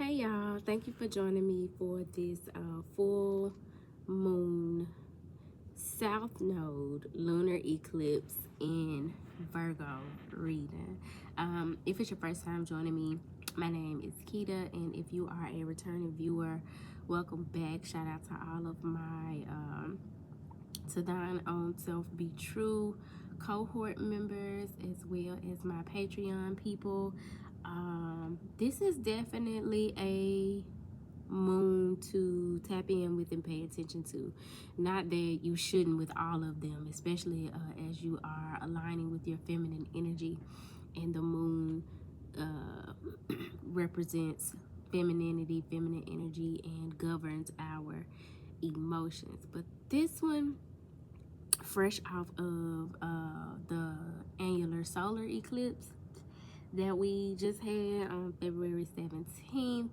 Hey y'all, thank you for joining me for this full moon south node lunar eclipse in Virgo reading. If it's your first time joining me, my name is Keita, and if you are a returning viewer, welcome back. Shout out to all of my to thine own self be true cohort members, as well as my Patreon people. This is definitely a moon to tap in with and pay attention to. Not that you shouldn't with all of them, especially as you are aligning with your feminine energy, and the moon represents femininity, feminine energy, and governs our emotions. But this one, fresh off of the annular solar eclipse that we just had on February 17th,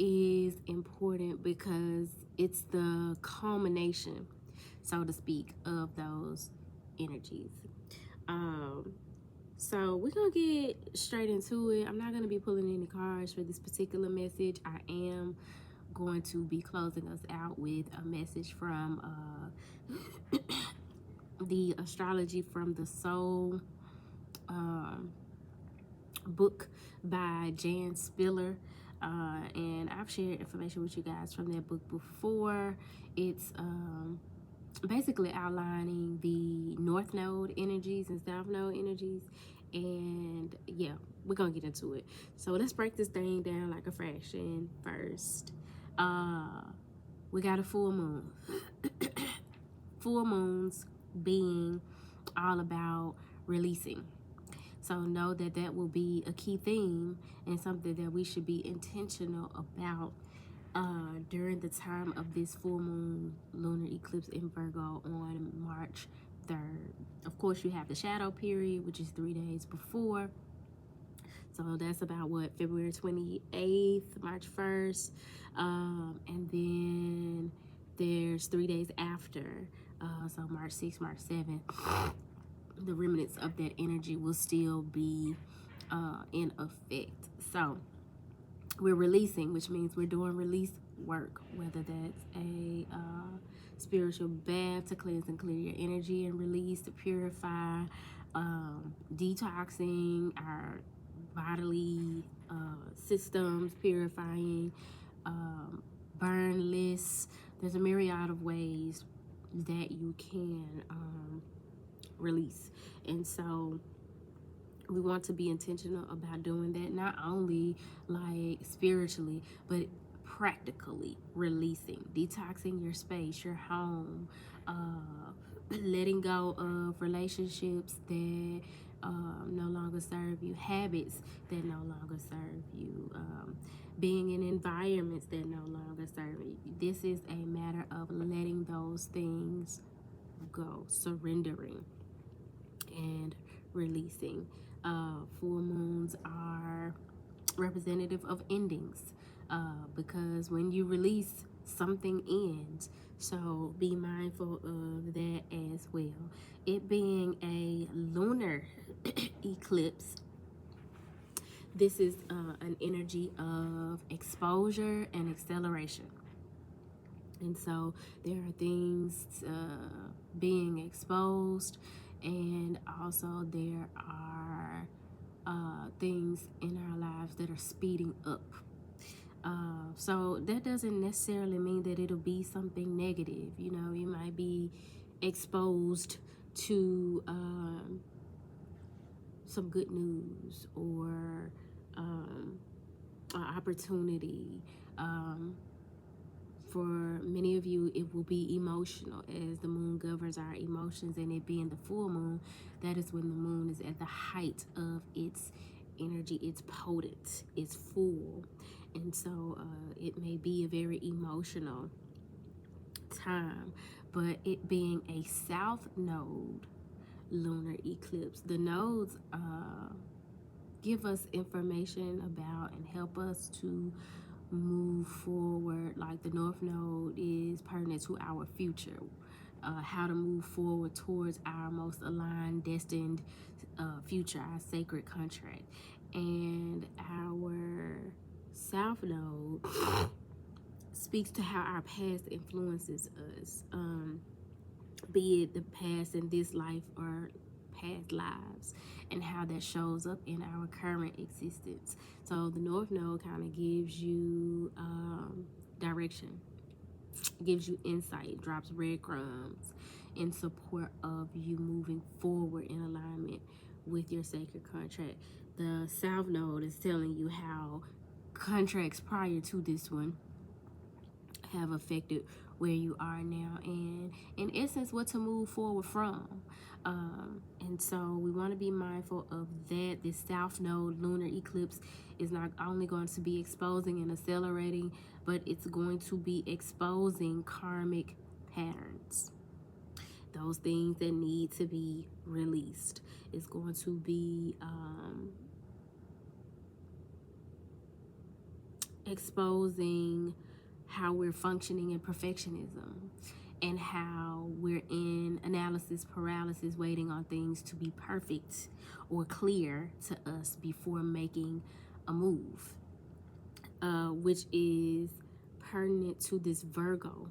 is important because it's the culmination, so to speak, of those energies. So we're gonna get straight into it. I'm not gonna be pulling any cards for this particular message. I am going to be closing us out with a message from the Astrology from the Soul book by Jan Spiller, and I've shared information with you guys from that book before. It's basically outlining the North Node energies and South Node energies, and yeah, we're gonna get into it. So let's break this thing down like a fraction first. We got a full moon. Full moons being all about releasing. So know that that will be a key theme and something that we should be intentional about during the time of this full moon lunar eclipse in Virgo on March 3rd. Of course, you have the shadow period, which is 3 days before. So that's about what, February 28th, March 1st. And then there's 3 days after. So March 6th, March 7th. The remnants of that energy will still be in effect. So we're releasing, which means we're doing release work, whether that's a spiritual bath to cleanse and clear your energy and release, to purify, detoxing our bodily systems, purifying, burn lists. There's a myriad of ways that you can release. And so we want to be intentional about doing that, not only like spiritually, but practically releasing, detoxing your space, your home, letting go of relationships that no longer serve you, habits that no longer serve you, being in environments that no longer serve you. This is a matter of letting those things go, surrendering and releasing. Full moons are representative of endings, because when you release, something ends. So be mindful of that as well. It being a lunar eclipse, this is an energy of exposure and acceleration. And so there are things being exposed, and also there are things in our lives that are speeding up. So that doesn't necessarily mean that it'll be something negative. You know, you might be exposed to some good news or an opportunity. For many of you, it will be emotional, as the moon governs our emotions, and it being the full moon, that is when the moon is at the height of its energy. It's potent, it's full, and so it may be a very emotional time. But it being a south node lunar eclipse, the nodes give us information about and help us to move forward. Like the north node is pertinent to our future, how to move forward towards our most aligned, destined future, our sacred contract. And our South Node speaks to how our past influences us, be it the past in this life or past lives, and how that shows up in our current existence. So the North Node kind of gives you direction, gives you insight, drops breadcrumbs in support of you moving forward in alignment with your sacred contract. The South Node is telling you how contracts prior to this one have affected where you are now, and in essence what to move forward from. And so we want to be mindful of that. This South Node lunar eclipse is not only going to be exposing and accelerating, but it's going to be exposing karmic patterns, those things that need to be released. It's going to be exposing how we're functioning in perfectionism, and how we're in analysis paralysis, waiting on things to be perfect or clear to us before making a move, which is pertinent to this Virgo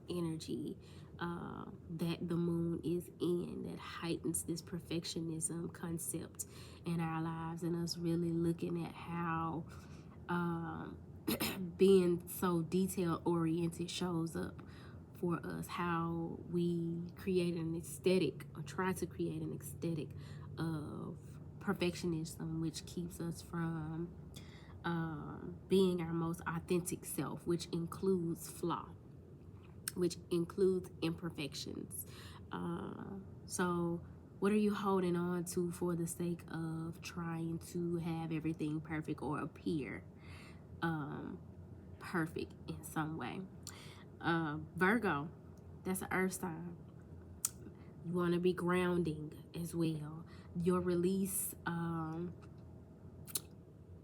energy that the moon is in, that heightens this perfectionism concept in our lives, and us really looking at how being so detail oriented shows up for us, how we create an aesthetic or try to create an aesthetic of perfectionism, which keeps us from being our most authentic self, which includes flaw, which includes imperfections. So what are you holding on to for the sake of trying to have everything perfect or appear perfect in some way? Virgo, that's an earth sign. You want to be grounding as well. Your release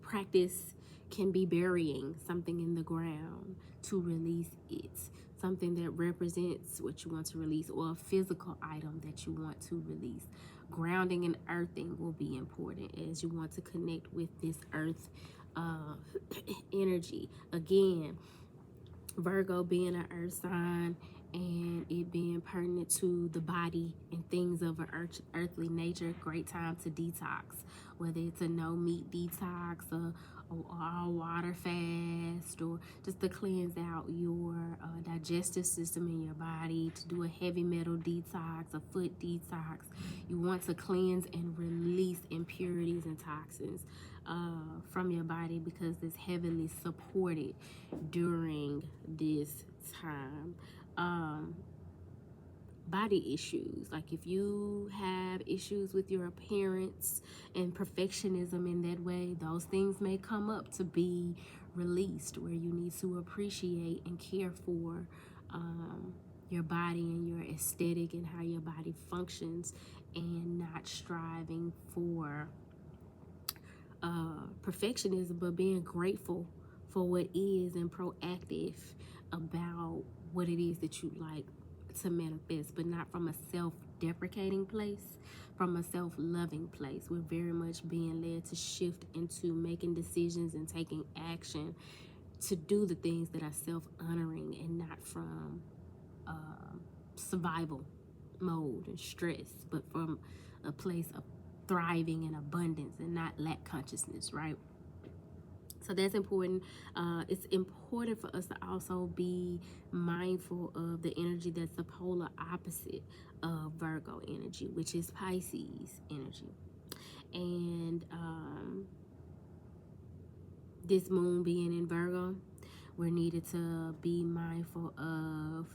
practice can be burying something in the ground to release it, something that represents what you want to release, or a physical item that you want to release. Grounding and earthing will be important as you want to connect with this earth energy. Again, Virgo being an earth sign and it being pertinent to the body and things of an earthly nature, great time to detox, whether it's a no meat detox, or all water fast, or just to cleanse out your digestive system in your body, to do a heavy metal detox, a foot detox. You want to cleanse and release impurities and toxins from your body, because it's heavily supported during this time. Body issues, like if you have issues with your appearance and perfectionism in that way, those things may come up to be released, where you need to appreciate and care for your body and your aesthetic and how your body functions, and not striving for perfectionism, but being grateful for what is and proactive about what it is that you like to manifest, but not from a self-deprecating place, from a self-loving place. We're very much being led to shift into making decisions and taking action to do the things that are self-honoring, and not from survival mode and stress, but from a place of thriving and abundance, and not lack consciousness, right? So that's important. It's important for us to also be mindful of the energy that's the polar opposite of Virgo energy, which is Pisces energy. And this moon being in Virgo, we're needed to be mindful of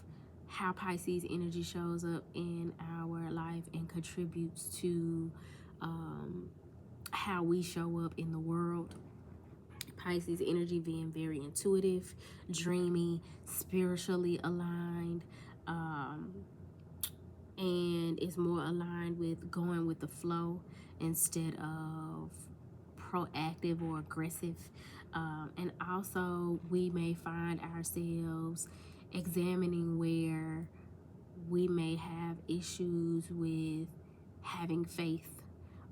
how Pisces energy shows up in our life and contributes to how we show up in the world. Pisces energy being very intuitive, dreamy, spiritually aligned, and is more aligned with going with the flow instead of proactive or aggressive. And also we may find ourselves examining where we may have issues with having faith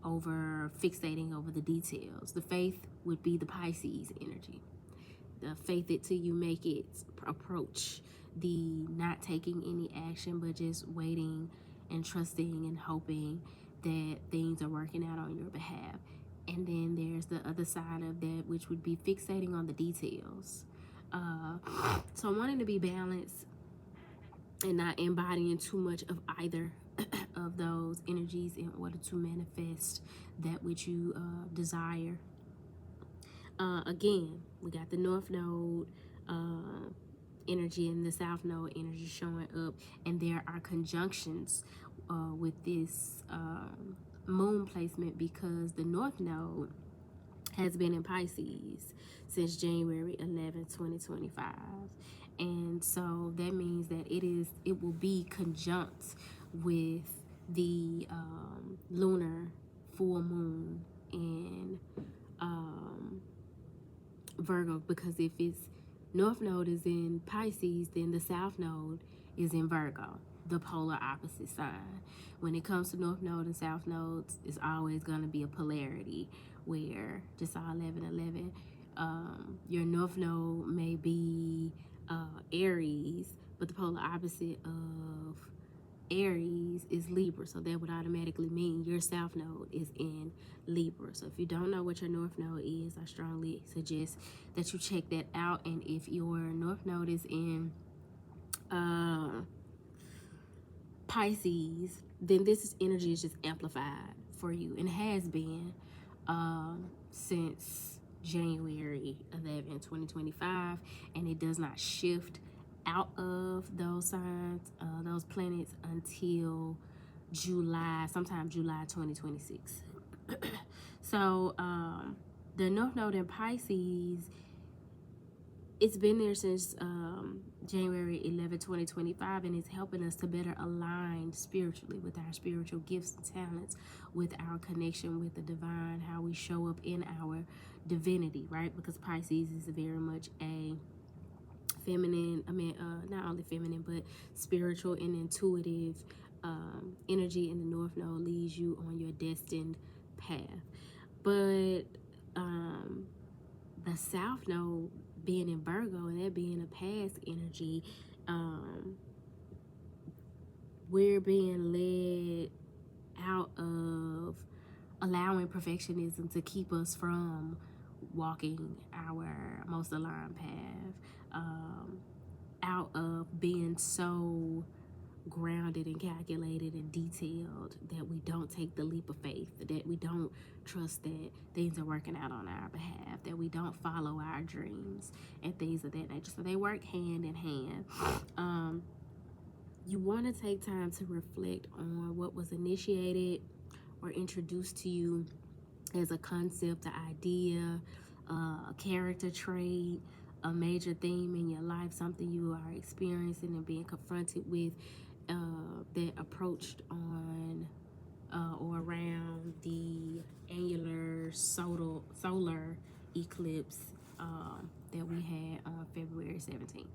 over fixating over the details. The faith would be the Pisces energy. faith it till you make it approach, the not taking any action but just waiting and trusting and hoping that things are working out on your behalf. And then there's the other side of that, which would be fixating on the details. So wanting to be balanced and not embodying too much of either of those energies in order to manifest that which you desire. Again, we got the North Node energy and the South Node energy showing up, and there are conjunctions with this moon placement, because the North Node has been in Pisces since January 11, 2025. And so that means that it will be conjunct with the lunar full moon in Virgo, because if it's North Node is in Pisces, then the South Node is in Virgo, the polar opposite sign. When it comes to North Node and South Nodes, it's always going to be a polarity, where just saw 1111, your North Node may be Aries, but the polar opposite of Aries is Libra, so that would automatically mean your South Node is in Libra. So if you don't know what your North Node is, I strongly suggest that you check that out. And if your North Node is in Pisces, then this energy is just amplified for you, and has been since January 11, 2025, and it does not shift out of those signs, those planets, until sometime July 2026. So the North Node in Pisces, it's been there since January 11, 2025, and it's helping us to better align spiritually with our spiritual gifts and talents, with our connection with the divine, how we show up in our divinity, right? Because Pisces is very much a feminine, not only feminine, but spiritual and intuitive energy, and the North Node leads you on your destined path. But the South Node being in Virgo, and that being a past energy, we're being led out of allowing perfectionism to keep us from walking our most aligned path, out of being so grounded and calculated and detailed that we don't take the leap of faith, that we don't trust that things are working out on our behalf, that we don't follow our dreams and things of that nature. So they work hand in hand. You want to take time to reflect on what was initiated or introduced to you as a concept, an idea, a character trait, a major theme in your life, something you are experiencing and being confronted with, that approached on or around the annular solar eclipse that we had on February 17th.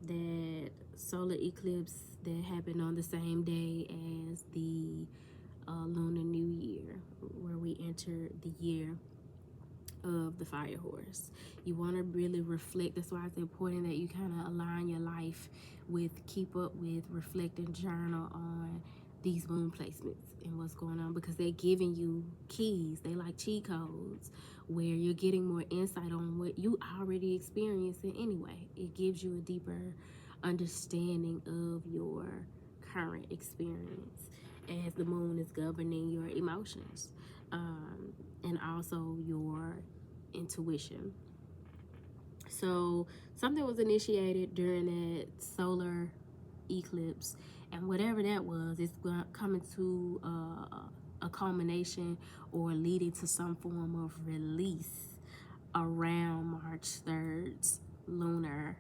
That solar eclipse that happened on the same day as the Lunar New Year, where we entered the year of the fire horse. You want to really reflect. That's why it's important that you kind of align your life with, keep up with, reflect and journal on these moon placements and what's going on, because they're giving you keys. They like cheat codes, where you're getting more insight on what you already experiencing anyway. It gives you a deeper understanding of your current experience as the moon is governing your emotions, and also your intuition. So something was initiated during that solar eclipse, and whatever that was, it's coming to a culmination or leading to some form of release around March 3rd's lunar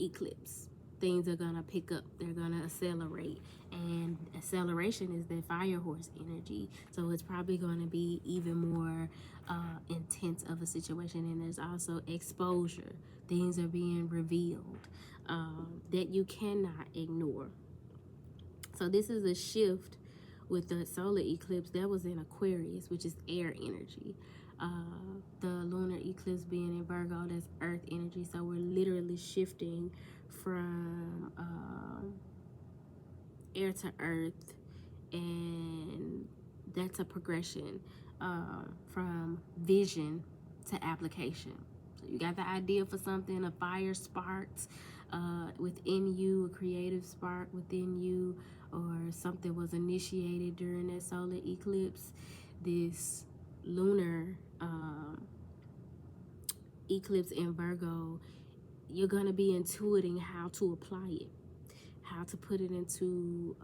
eclipse. Things are gonna pick up, they're gonna accelerate, and acceleration is that fire horse energy, so it's probably gonna be even more intense of a situation. And there's also exposure. Things are being revealed that you cannot ignore. So this is a shift with the solar eclipse that was in Aquarius, which is air energy. eclipse being in Virgo, that's earth energy. So we're literally shifting from air to earth, and that's a progression from vision to application. So you got the idea for something, a fire sparked within you, a creative spark within you, or something was initiated during that solar eclipse. This lunar eclipse in Virgo, you're going to be intuiting how to apply it, how to put it into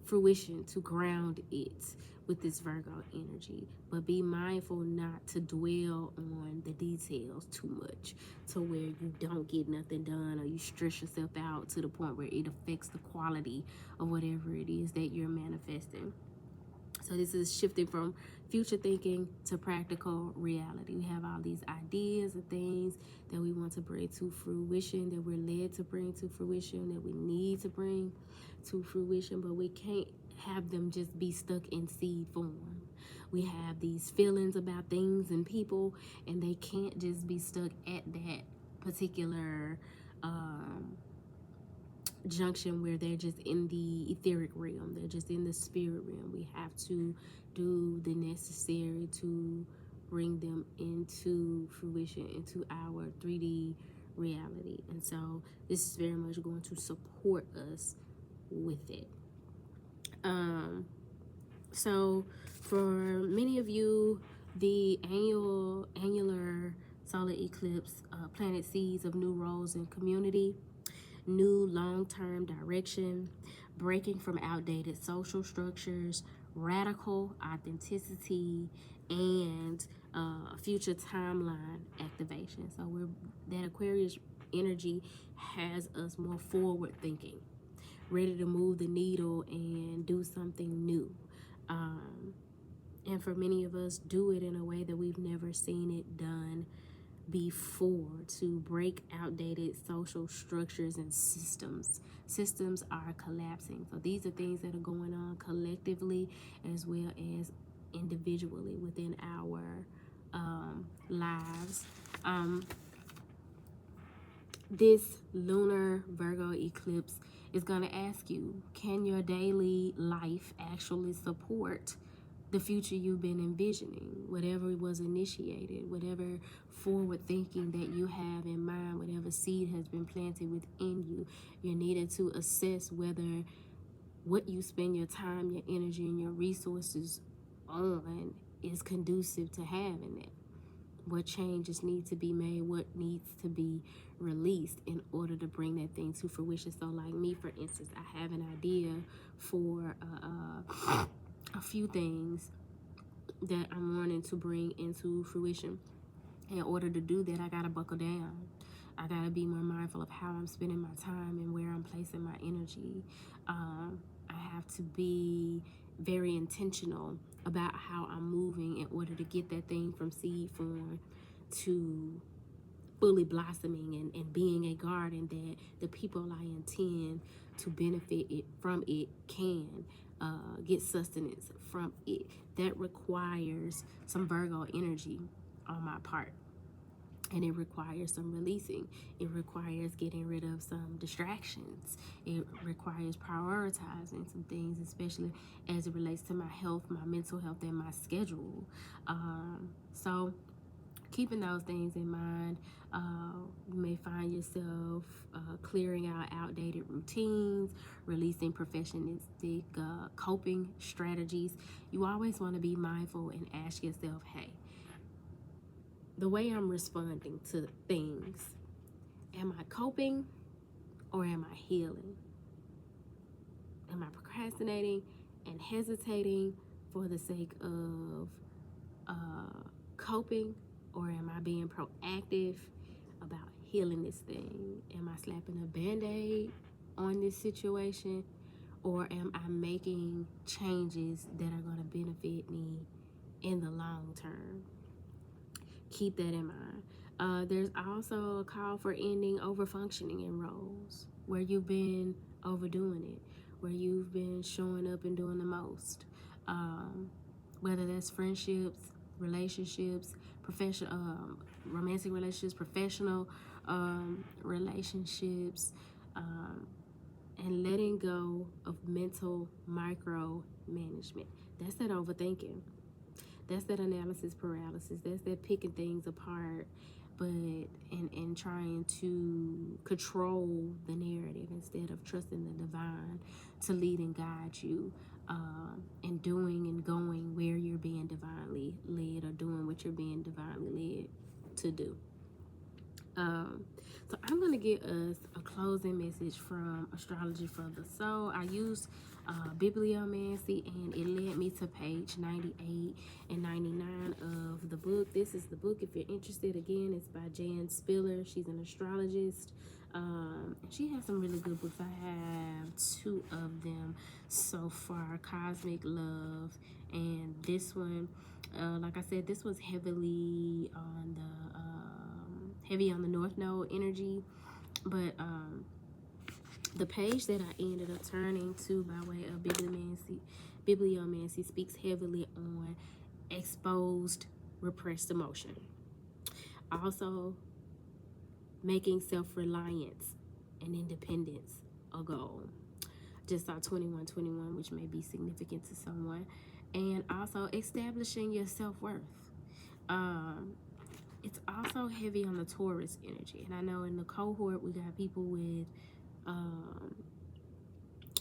fruition, to ground it with this Virgo energy. But be mindful not to dwell on the details too much to where you don't get nothing done, or you stress yourself out to the point where it affects the quality of whatever it is that you're manifesting. So this is shifting from future thinking to practical reality. We have all these ideas and things that we want to bring to fruition, that we're led to bring to fruition, that we need to bring to fruition, but we can't have them just be stuck in seed form. We have these feelings about things and people, and they can't just be stuck at that particular junction where they're just in the etheric realm, they're just in the spirit realm. We have to do the necessary to bring them into fruition, into our 3D reality. And so this is very much going to support us with it. So for many of you, the annular solar eclipse planted seeds of new roles in community, new long-term direction, breaking from outdated social structures, radical authenticity, and future timeline activation. So that Aquarius energy has us more forward thinking, ready to move the needle and do something new. And for many of us, do it in a way that we've never seen it done before, to break outdated social structures and systems. Systems are collapsing. So these are things that are going on collectively as well as individually within our lives. This lunar Virgo eclipse is going to ask you, can your daily life actually support the future you've been envisioning? Whatever was initiated, whatever forward thinking that you have in mind, whatever seed has been planted within you, you're needed to assess whether what you spend your time, your energy, and your resources on is conducive to having it. What changes need to be made, what needs to be released in order to bring that thing to fruition. So like me, for instance, I have an idea for a few things that I'm wanting to bring into fruition. In order to do that, I gotta buckle down. I gotta be more mindful of how I'm spending my time and where I'm placing my energy. I have to be very intentional about how I'm moving in order to get that thing from seed form to fully blossoming and being a garden that the people I intend to benefit from it can get sustenance from it. That requires some Virgo energy on my part. And it requires some releasing. It requires getting rid of some distractions. It requires prioritizing some things, especially as it relates to my health, my mental health, and my schedule. So keeping those things in mind, you may find yourself clearing out outdated routines, releasing perfectionistic coping strategies. You always want to be mindful and ask yourself, hey, the way I'm responding to things, am I coping or am I healing? Am I procrastinating and hesitating for the sake of coping, or am I being proactive about healing this thing? Am I slapping a band-aid on this situation, or am I making changes that are going to benefit me in the long term? Keep that in mind. There's also a call for ending overfunctioning in roles where you've been overdoing it, where you've been showing up and doing the most. Whether that's friendships, relationships, romantic relationships, professional relationships, and letting go of mental micromanagement. That's that overthinking. That's that analysis paralysis. That's that picking things apart, but and trying to control the narrative instead of trusting the divine to lead and guide you, and doing and going where you're being divinely led, or doing what you're being divinely led to do. So I'm going to give us a closing message from Astrology for the Soul. I used bibliomancy, and it led me to page 98 and 99 of the book. This is the book, if you're interested. Again, it's by Jan Spiller. She's an astrologist. She has some really good books. I have 2 of them so far, Cosmic Love, and this one. Like I said, this was heavy on the North Node energy, but the page that I ended up turning to by way of bibliomancy speaks heavily on exposed, repressed emotion. Also, making self-reliance and independence a goal. Just saw 2121, which may be significant to someone. And also establishing your self-worth. It's also heavy on the Taurus energy. And I know in the cohort, we got people with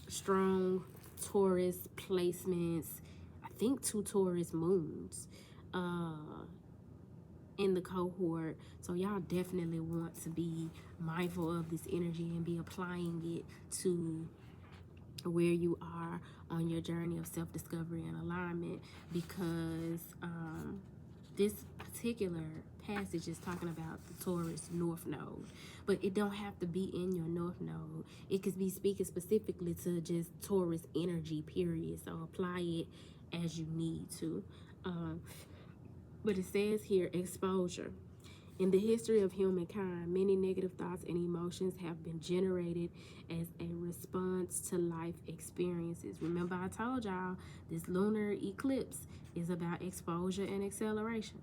strong Taurus placements. I think 2 Taurus moons in the cohort. So y'all definitely want to be mindful of this energy and be applying it to where you are on your journey of self-discovery and alignment, because this particular passage is talking about the Taurus North Node, but it don't have to be in your North Node. It could be speaking specifically to just Taurus energy, period. So apply it as you need to. But it says here, exposure. In the history of humankind, many negative thoughts and emotions have been generated as a response to life experiences. Remember, I told y'all this lunar eclipse is about exposure and acceleration.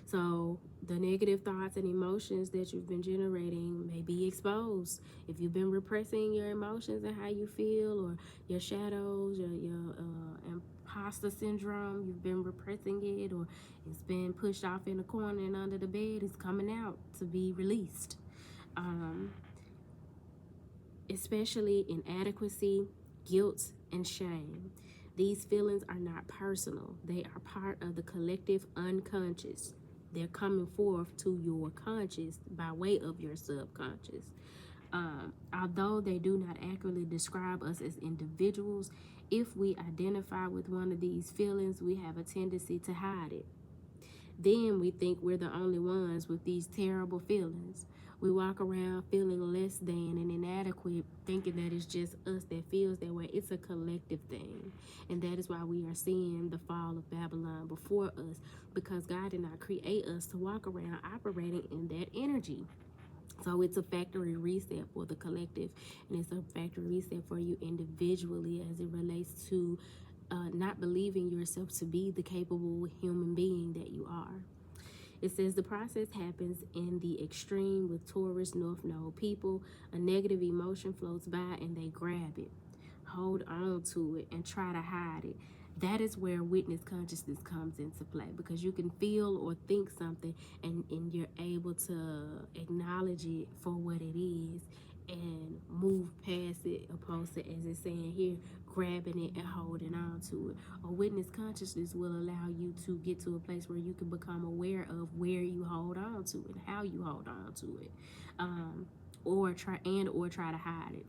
So the negative thoughts and emotions that you've been generating may be exposed. If you've been repressing your emotions and how you feel, or your shadows, your imposter syndrome, you've been repressing it, or it's been pushed off in a corner and under the bed, it's coming out to be released. Especially inadequacy, guilt, and shame. These feelings are not personal. They are part of the collective unconscious. They're coming forth to your conscious by way of your subconscious. Although they do not accurately describe us as individuals, if we identify with one of these feelings, we have a tendency to hide it. Then we think we're the only ones with these terrible feelings. We walk around feeling less than and inadequate, thinking that it's just us that feels that way. It's a collective thing. And that is why we are seeing the fall of Babylon before us, because God did not create us to walk around operating in that energy. So it's a factory reset for the collective, and it's a factory reset for you individually as it relates to not believing yourself to be the capable human being that you are. It says the process happens in the extreme with Taurus North Node people. A negative emotion floats by and they grab it, hold on to it, and try to hide it. That is where witness consciousness comes into play, because you can feel or think something and you're able to acknowledge it for what it is and move past it, opposed to, as it's saying here, grabbing it and holding on to it. A witness consciousness will allow you to get to a place where you can become aware of where you hold on to it, how you hold on to it, or try to hide it.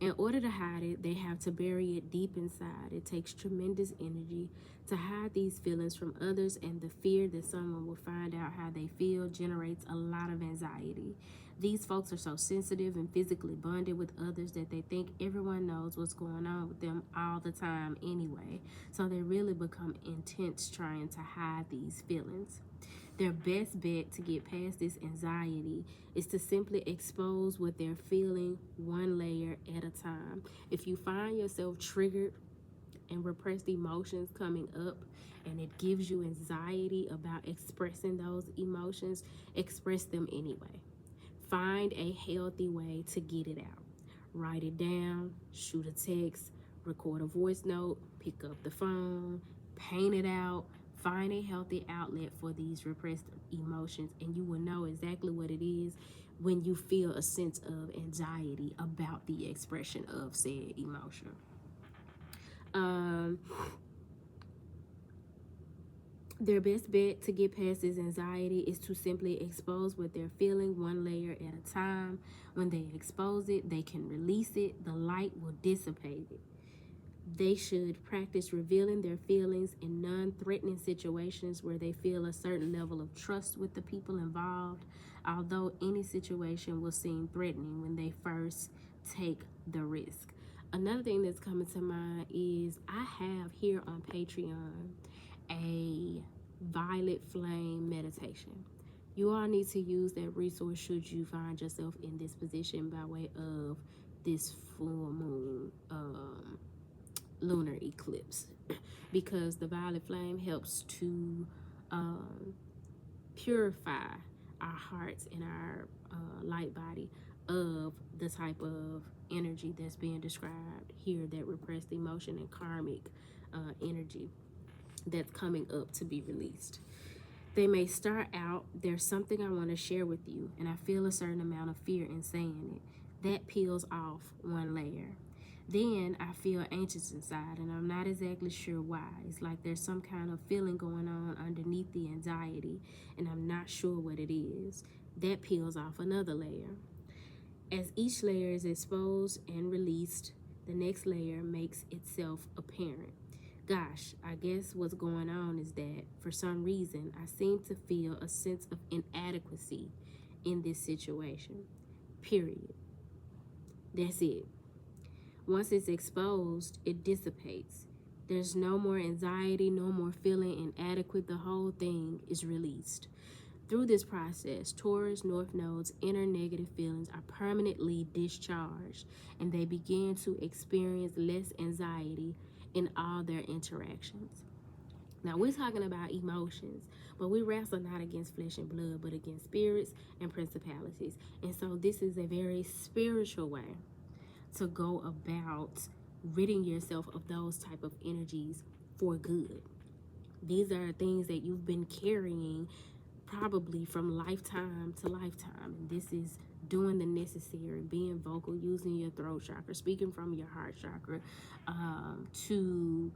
In order to hide it, they have to bury it deep inside. It takes tremendous energy to hide these feelings from others, and the fear that someone will find out how they feel generates a lot of anxiety. These folks are so sensitive and physically bonded with others that they think everyone knows what's going on with them all the time anyway. So they really become intense trying to hide these feelings. Their best bet to get past this anxiety is to simply expose what they're feeling one layer at a time. If you find yourself triggered and repressed emotions coming up, and it gives you anxiety about expressing those emotions, express them anyway. Find a healthy way to get it out. Write it down, shoot a text, record a voice note, pick up the phone, paint it out. Find a healthy outlet for these repressed emotions, and you will know exactly what it is when you feel a sense of anxiety about the expression of said emotion. Their best bet to get past this anxiety is to simply expose what they're feeling one layer at a time. When they expose it, they can release it. The light will dissipate it. They should practice revealing their feelings in non-threatening situations where they feel a certain level of trust with the people involved, although any situation will seem threatening when they first take the risk. Another thing that's coming to mind is I have here on Patreon a violet flame meditation. You all need to use that resource should you find yourself in this position by way of this full moon lunar eclipse, because the violet flame helps to purify our hearts and our light body of the type of energy that's being described here, that repressed emotion and karmic energy that's coming up to be released. They may start out, there's something I want to share with you, and I feel a certain amount of fear in saying it. That peels off one layer. Then I feel anxious inside, and I'm not exactly sure why. It's like there's some kind of feeling going on underneath the anxiety, and I'm not sure what it is. That peels off another layer. As each layer is exposed and released, the next layer makes itself apparent. Gosh, I guess what's going on is that for some reason I seem to feel a sense of inadequacy in this situation. Period. That's it. Once it's exposed, it dissipates. There's no more anxiety, no more feeling inadequate. The whole thing is released. Through this process, Taurus North Node's inner negative feelings are permanently discharged, and they begin to experience less anxiety in all their interactions. Now, we're talking about emotions, but we wrestle not against flesh and blood, but against spirits and principalities. And so this is a very spiritual way to go about ridding yourself of those type of energies for good. These are things that you've been carrying probably from lifetime to lifetime, and this is doing the necessary, being vocal, using your throat chakra, speaking from your heart chakra, to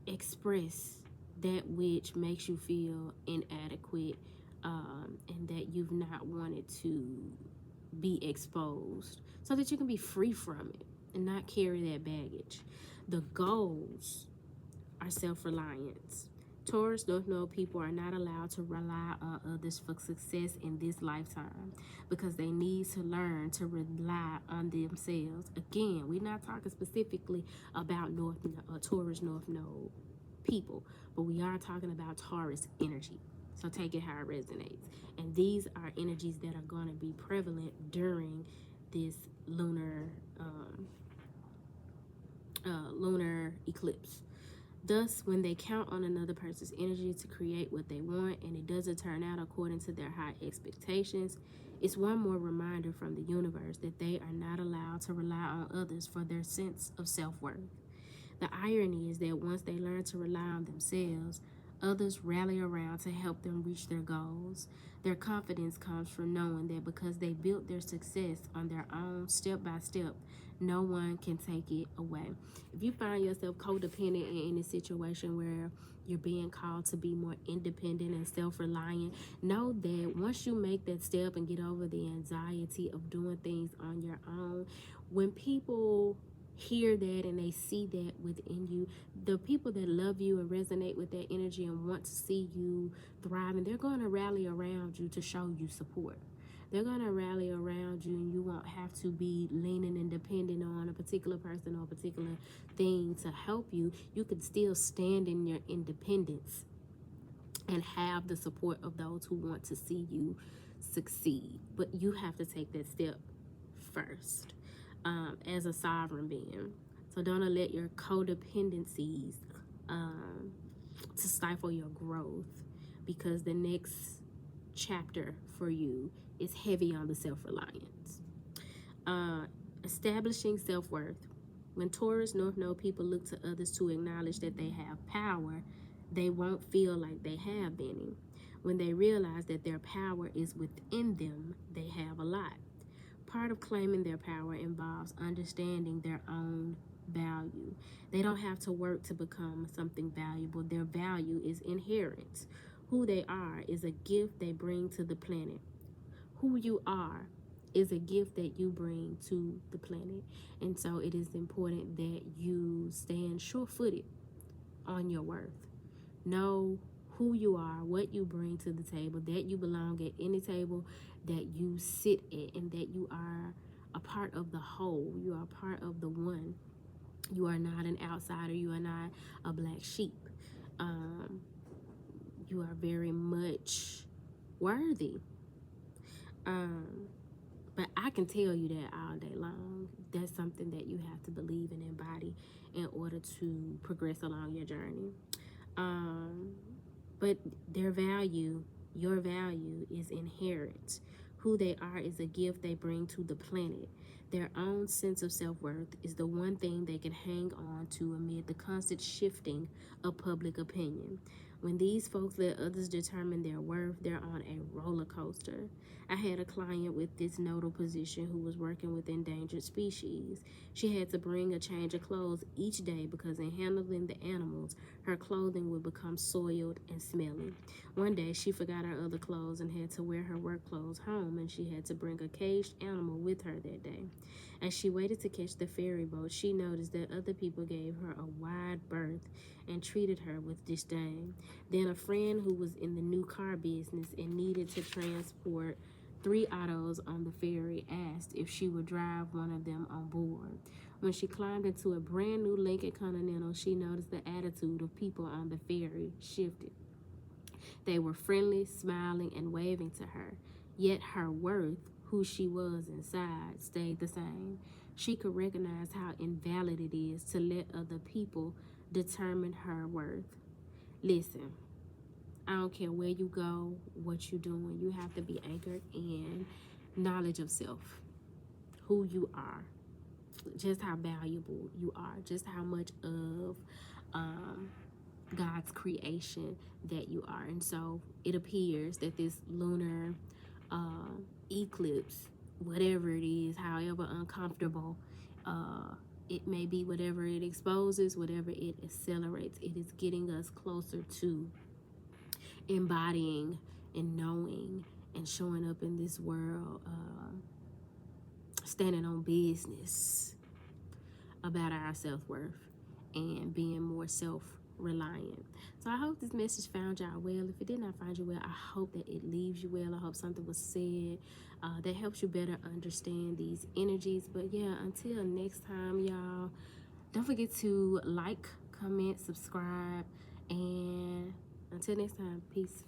express that which makes you feel inadequate, and that you've not wanted to be exposed, so that you can be free from it and not carry that baggage. The goals are self-reliance. Taurus North Node people are not allowed to rely on others for success in this lifetime, because they need to learn to rely on themselves. Again, we're not talking specifically about Taurus North Node people, but we are talking about Taurus energy. So take it how it resonates. And these are energies that are going to be prevalent during this lunar eclipse. Thus, when they count on another person's energy to create what they want and it doesn't turn out according to their high expectations, it's one more reminder from the universe that they are not allowed to rely on others for their sense of self-worth. The irony is that once they learn to rely on themselves, others rally around to help them reach their goals. Their confidence comes from knowing that because they built their success on their own, step by step, no one can take it away. If you find yourself codependent in any situation where you're being called to be more independent and self-reliant, know that once you make that step and get over the anxiety of doing things on your own, when people hear that and they see that within you, the people that love you and resonate with that energy and want to see you thrive, and they're going to rally around you to show you support. They're going to rally around you, and you won't have to be leaning and depending on a particular person or a particular thing to help you. You can still stand in your independence and have the support of those who want to see you succeed. But you have to take that step first. As a sovereign being. So don't let your codependencies to stifle your growth, because the next chapter for you is heavy on the self-reliance. Establishing self-worth. When Taurus North Node people look to others to acknowledge that they have power, they won't feel like they have any. When they realize that their power is within them, they have a lot. Part of claiming their power involves understanding their own value. They don't have to work to become something valuable. Their value is inherent. Who they are is a gift they bring to the planet. Who you are is a gift that you bring to the planet. And so it is important that you stand sure-footed on your worth. Know who you are, what you bring to the table, that you belong at any table that you sit at, and that you are a part of the whole. You are a part of the one. You are not an outsider. You are not a black sheep. You are very much worthy. But I can tell you that all day long. That's something that you have to believe and embody in order to progress along your journey. But their value, your value, is inherent. Who they are is a gift they bring to the planet. Their own sense of self-worth is the one thing they can hang on to amid the constant shifting of public opinion. When these folks let others determine their worth, they're on a roller coaster. I had a client with this nodal position who was working with endangered species. She had to bring a change of clothes each day because in handling the animals, her clothing would become soiled and smelly. One day, she forgot her other clothes and had to wear her work clothes home, and she had to bring a caged animal with her that day. As she waited to catch the ferry boat, she noticed that other people gave her a wide berth and treated her with disdain. Then a friend who was in the new car business and needed to transport 3 autos on the ferry asked if she would drive one of them on board. When she climbed into a brand new Lincoln Continental, she noticed the attitude of people on the ferry shifted. They were friendly, smiling, and waving to her. Yet her worth, who she was inside, stayed the same. She could recognize how invalid it is to let other people determine her worth. Listen, I don't care where you go, what you're doing. You have to be anchored in knowledge of self, who you are, just how valuable you are, just how much of God's creation that you are. And so it appears that this lunar eclipse, whatever it is, however uncomfortable it may be, whatever it exposes, whatever it accelerates, it is getting us closer to embodying and knowing and showing up in this world, standing on business about our self-worth and being more self-reliant. So I hope this message found y'all well. If it did not find you well, I hope that it leaves you well. I hope something was said that helps you better understand these energies. But yeah, until next time, y'all, don't forget to like, comment, subscribe, and until next time, peace.